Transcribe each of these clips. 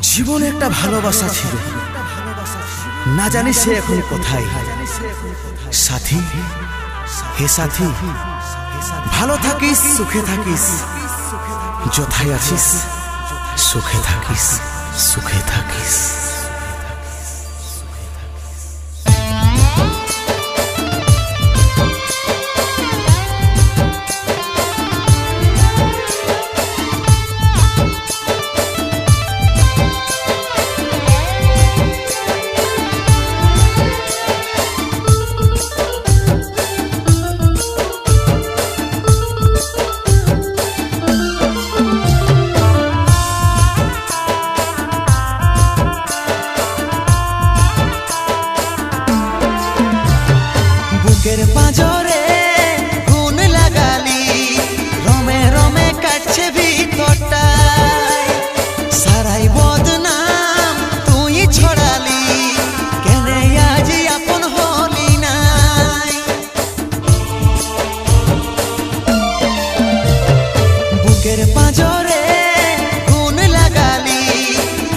জীবনে একটা ভালোবাসা ছিল, না জানি সে এখন কোথায়। সাথী, হে সাথী, ভালো থাকিস, সুখে থাকিস, যথায় আছিস সুখে থাকিস, সুখে থাকিস। বুকের পাঁজরে গুণ লাগালি, রমে রমে কাটছে ভিতরটায়, সারাই বদনাম তুই ছড়ালি, কেনে আজ আপন হলি নাই। বুকের পাঁজরে গুণ লাগালি,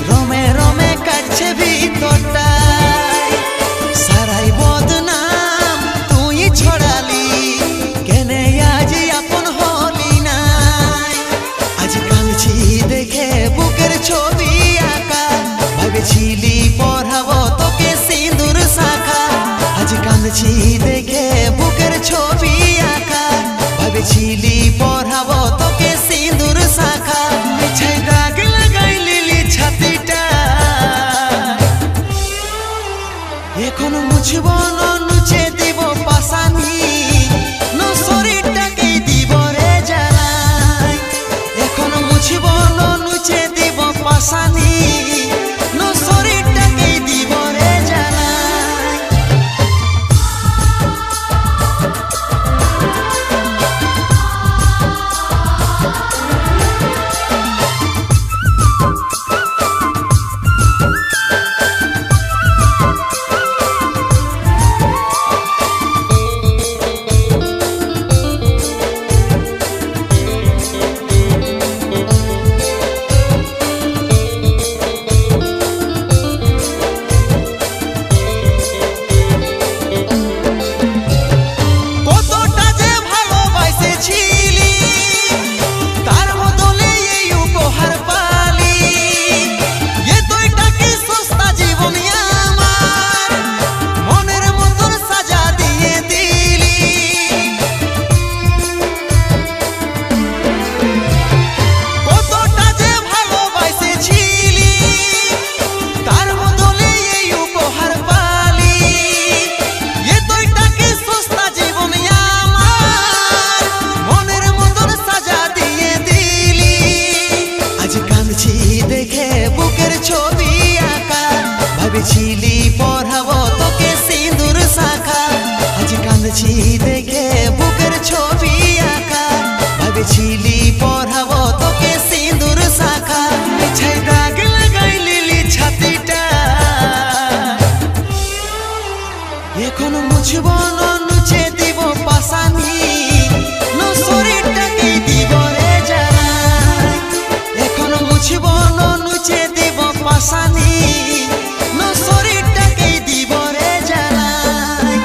রমে রমে কাটছে ভিতরটায়, সারাই বদনাম ছড়ালি, কেনে আজ আপন হলি নাই। আজ কাঁদছি দেখে বুকের ছবি আঁকা, ভেবেছিলি পড়াবো তোকে সিঁদুর শাখা। আজ কাঁদছি দেখে বুকের ছবি আঁকা, ভেবেছিলি পড়াবো তোকে সিঁদুর শাখা। মিছে দাগ লাগাই লিলি ছাতিটা, এখন মুছব না নুচে দিব পাশানি, ন শরীরটাকেই দিব রে জ্বালাই। এখন মুছব না নুচে দিব পাশানি, ন শরীরটাকেই দিব রে জ্বালাই। দেখে বুকের ছবি আঁকা, ভেবেছিলি পড়াবো তোকে সিঁদুর শাখা। আজ কাঁদছি দেখে বুকের ছবি আঁকা, ভেবেছিলি পড়াবো তোকে সিঁদুর শাখা। মিছে দাগ লাগাই লিলি ছাতিটা, এখন মুছব না নুচে দিব পাশানি, ন শরীরটাকেই দিব রে জ্বালাই। এখন মুছব না নুচে দিব পাশানি, ন শরীরটাকেই দিব রে জ্বালাই।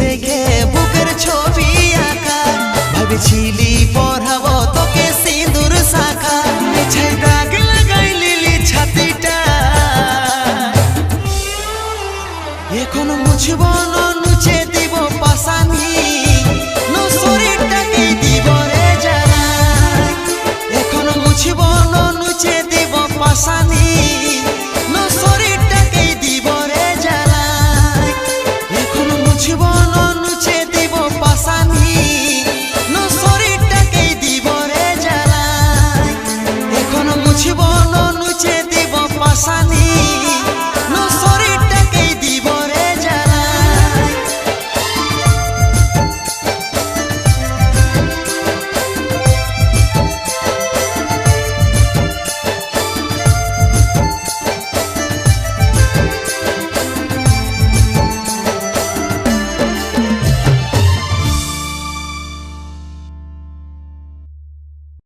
দেখে বুকের ছবি আঁকা। ভেবেছিলি